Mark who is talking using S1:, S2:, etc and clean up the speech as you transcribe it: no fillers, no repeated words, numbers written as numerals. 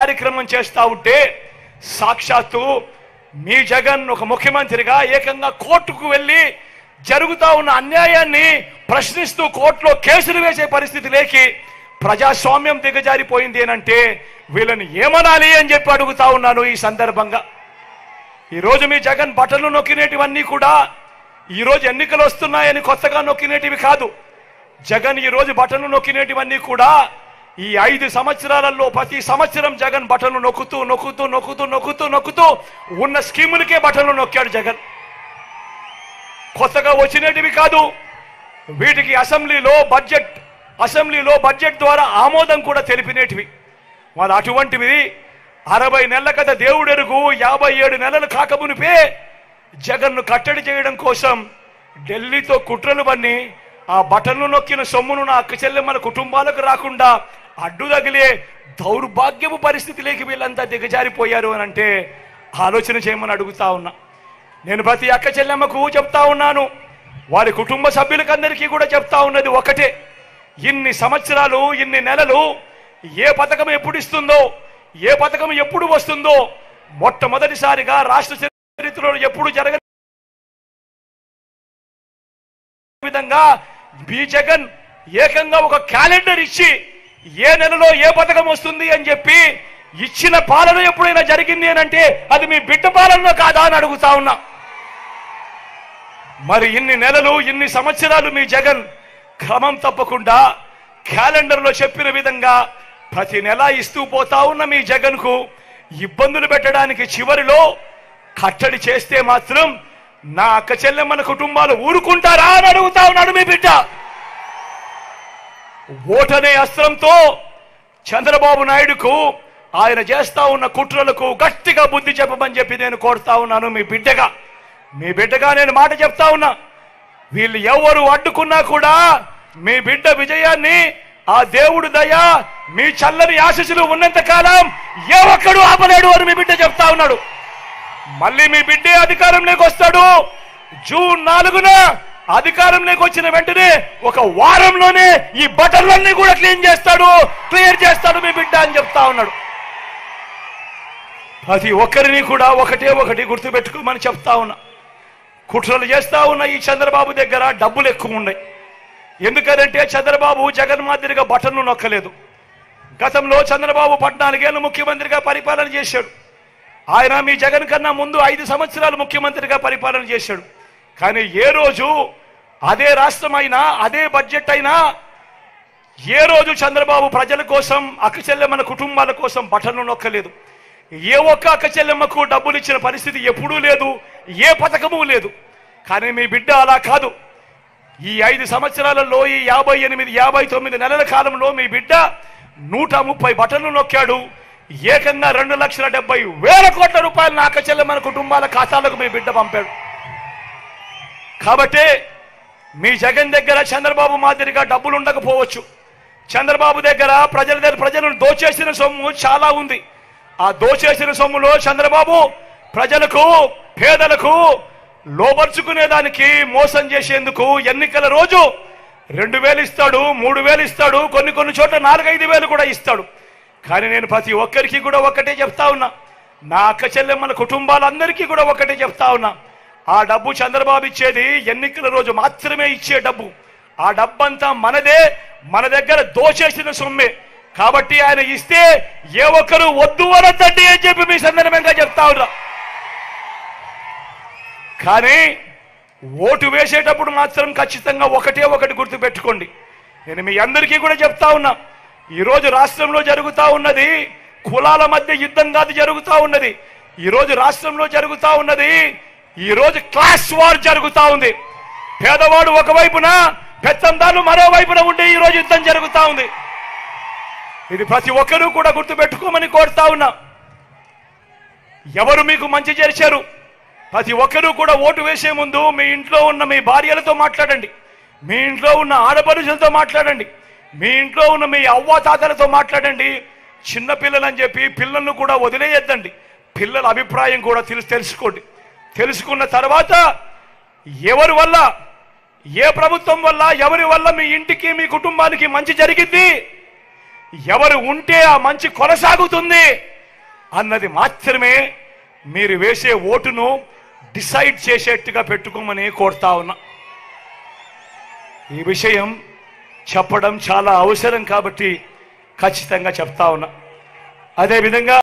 S1: కార్యక్రమం చేస్తా ఉంటే సాక్షాత్తు మీ జగన్ ఒక ముఖ్యమంత్రిగా ఏకంగా కోర్టుకు వెళ్ళి జరుగుతా ఉన్న అన్యాయాన్ని ప్రశ్నిస్తూ కోర్టులో కేసులు వేసే పరిస్థితి లేకి ప్రజాస్వామ్యం దిగజారిపోయింది అంటే వీళ్ళని ఏమనాలి అని చెప్పి అడుగుతా ఉన్నాను. ఈ సందర్భంగా ఈరోజు మీ జగన్ బటన్లు నొక్కినేటివన్నీ కూడా ఈరోజు ఎన్నికలు వస్తున్నాయని కొత్తగా నొక్కినేటివి కాదు. జగన్ ఈరోజు బటన్లు నొక్కినేటివన్నీ కూడా ఈ 5 సంవత్సరాలలో ప్రతి సంవత్సరం జగన్ బటన్లు నొక్కుతూ నొక్కుతూ నొక్కుతూ నొక్కుతూ నొక్కుతూ ఉన్న స్కీములకే బటన్లు నొక్కాడు జగన్. కొత్తగా వచ్చినటివి కాదు. వీటికి అసెంబ్లీలో బడ్జెట్ ద్వారా ఆమోదం కూడా తెలిపినేటివి. మరి అటువంటివి 60 నెలల కథ దేవుడెరుగు 57 నెలలు కాకమునిపే జగన్ను కట్టడి చేయడం కోసం ఢిల్లీతో కుట్రలు పన్ని ఆ బటన్లు నొక్కిన సొమ్మును నా అక్క చెల్లెమ్మల కుటుంబాలకు రాకుండా అడ్డు తగిలే దౌర్భాగ్యపు పరిస్థితిలోకి వీళ్ళంతా దిగజారిపోయారు అని అంటే ఆలోచన చేయమని అడుగుతా ఉన్నా. నేను ప్రతి అక్క చెల్లెమ్మకు చెప్తా ఉన్నాను, వారి కుటుంబ సభ్యులకందరికీ కూడా చెప్తా ఉన్నది ఒకటే, ఇన్ని సంవత్సరాలు ఇన్ని నెలలు ఏ పథకం ఎప్పుడు ఇస్తుందో, ఏ పథకం ఎప్పుడు వస్తుందో మొట్టమొదటిసారిగా రాష్ట్ర చరిత్రలో ఎప్పుడు జరగని విధంగా బి జగన్ ఏకంగా ఒక క్యాలెండర్ ఇచ్చి ఏ నెలలో ఏ పథకం వస్తుంది అని చెప్పి ఇచ్చిన పాలన ఎప్పుడైనా జరిగింది అని అంటే అది మీ బిడ్డ పాలన కాదా అని అడుగుతా ఉన్నా. మరి ఇన్ని నెలలు ఇన్ని సంవత్సరాలు మీ జగన్ క్రమం తప్పకుండా క్యాలెండర్లో చెప్పిన విధంగా ప్రతి నెల ఇస్తూ పోతా ఉన్న మీ జగన్ కు ఇబ్బందులు పెట్టడానికి చివరిలో కట్టడి చేస్తే మాత్రం నా అక్క చెల్లెమ్మల కుటుంబాలు ఊరుకుంటారా అని అడుగుతా ఉన్నాడు మీ బిడ్డ. ఓటనే అస్త్రంతో చంద్రబాబు నాయుడుకు ఆయన చేస్తా ఉన్న కుట్రలకు గట్టిగా బుద్ధి చెప్పమని చెప్పి నేను కోరుతా ఉన్నాను. మీ బిడ్డగా నేను మాట చెప్తా ఉన్నా, వీళ్ళు ఎవరు అడ్డుకున్నా కూడా మీ బిడ్డ విజయాన్ని ఆ దేవుడు దయ మీ చల్లని ఆశీస్సులు ఉన్నంత కాలం ఏ ఒక్కడు ఆపలేడు అని మీ బిడ్డ చెప్తా ఉన్నాడు. మళ్ళీ మీ బిడ్డే అధికారంలోకి వస్తాడు. జూన్ 4న అధికారంలోకి వచ్చిన వెంటనే ఒక వారంలోనే ఈ బటన్లన్నీ కూడా క్లియర్ చేస్తాడు మీ బిడ్డ అని చెప్తా ఉన్నాడు. ప్రతి ఒక్కరిని కూడా ఒకటి గుర్తుపెట్టుకోమని చెప్తా ఉన్నా. కుట్రలు చేస్తా ఉన్న ఈ చంద్రబాబు దగ్గర డబ్బులు ఎక్కువ ఉన్నాయి. ఎందుకంటే చంద్రబాబు జగన్ మాదిరిగా బటన్లు నొక్కలేదు. గతంలో చంద్రబాబు 14 ఏళ్ళు ముఖ్యమంత్రిగా పరిపాలన చేశాడు. ఆయన మీ జగన్ కన్నా ముందు 5 సంవత్సరాలు ముఖ్యమంత్రిగా పరిపాలన చేశాడు. కానీ ఏ రోజు అదే రాష్ట్రం అయినా అదే బడ్జెట్ అయినా ఏ రోజు చంద్రబాబు ప్రజల కోసం అక్క చెల్లెమ్మల కుటుంబాల కోసం బటన్లు నొక్కలేదు. ఏ ఒక్క అక్క చెల్లెమ్మకు డబ్బులు ఇచ్చిన పరిస్థితి ఎప్పుడూ లేదు, ఏ పథకము లేదు. కానీ మీ బిడ్డ అలా కాదు. ఈ 5 సంవత్సరాలలో ఈ 59 నెలల కాలంలో మీ బిడ్డ 130 బటన్లు నొక్కాడు. ఏకంగా 2,70,000 కోట్ల రూపాయలు నా అక్క చెల్లెమ్మల కుటుంబాల ఖాతాలకు మీ బిడ్డ పంపాడు. కాబట్టి మీ జగన్ దగ్గర చంద్రబాబు మాదిరిగా డబ్బులు ఉండకపోవచ్చు. చంద్రబాబు దగ్గర ప్రజలను దోచేసిన సొమ్ము చాలా ఉంది. ఆ దోచేసిన సొమ్ములో చంద్రబాబు ప్రజలకు పేదలకు లోబర్చుకునేదానికి మోసం చేసేందుకు ఎన్నికల రోజు 2,000 ఇస్తాడు, 3,000 ఇస్తాడు, కొన్ని చోట్ల 4-5 కూడా ఇస్తాడు. కానీ నేను ప్రతి ఒక్కరికి కూడా ఒకటే చెప్తా ఉన్నా, నా అక్క చెల్లెమ్మల కుటుంబాలందరికీ కూడా ఒకటే చెప్తా ఉన్నా, ఆ డబ్బు చంద్రబాబు ఇచ్చేది ఎన్నికల రోజు మాత్రమే ఇచ్చే డబ్బు. ఆ డబ్బంతా మనదే, మన దగ్గర దోచేసిన సొమ్మే. కాబట్టి ఆయన ఇస్తే ఏ ఒక్కరు వద్దు అనొద్దండి అని చెప్పి మీ సందర్భంగా చెప్తా ఉన్నా. కానీ ఓటు వేసేటప్పుడు మాత్రం ఖచ్చితంగా ఒకటి గుర్తుపెట్టుకోండి. నేను మీ అందరికీ కూడా చెప్తా ఉన్నా, ఈరోజు రాష్ట్రంలో జరుగుతా ఉన్నది కులాల మధ్య యుద్ధం కాదు జరుగుతా ఉన్నది. ఈరోజు రాష్ట్రంలో జరుగుతా ఉన్నది ఈరోజు క్లాస్ వార్ జరుగుతా ఉంది. పేదవాడు ఒకవైపున, పెత్తందారులు మరోవైపున ఉండే ఈరోజు యుద్ధం జరుగుతా ఉంది. ఇది ప్రతి ఒక్కరూ కూడా గుర్తుపెట్టుకోమని కోరుతా ఉన్నా. ఎవరు మీకు మంచి చేశారు? ప్రతి ఒక్కరూ కూడా ఓటు వేసే ముందు మీ ఇంట్లో ఉన్న మీ భార్యలతో మాట్లాడండి, మీ ఇంట్లో ఉన్న ఆడపడుచులతో మాట్లాడండి, మీ ఇంట్లో ఉన్న మీ అవ్వాతాతలతో మాట్లాడండి. చిన్న పిల్లలని చెప్పి పిల్లలను కూడా వదిలేయద్దండి. పిల్లల అభిప్రాయం కూడా తెలుసుకోండి. తెలుసుకున్న తర్వాత ఎవరి వల్ల, ఏ ప్రభుత్వం వల్ల, ఎవరి వల్ల మీ ఇంటికి మీ కుటుంబానికి మంచి జరిగింది, ఎవరు ఉంటే ఆ మంచి కొనసాగుతుంది అన్నది మాత్రమే మీరు వేసే ఓటును డిసైడ్ చేసేట్టుగా పెట్టుకోమని కోరుతా ఉన్నా. ఈ విషయం చెప్పడం చాలా అవసరం కాబట్టి ఖచ్చితంగా చెప్తా ఉన్నా. అదేవిధంగా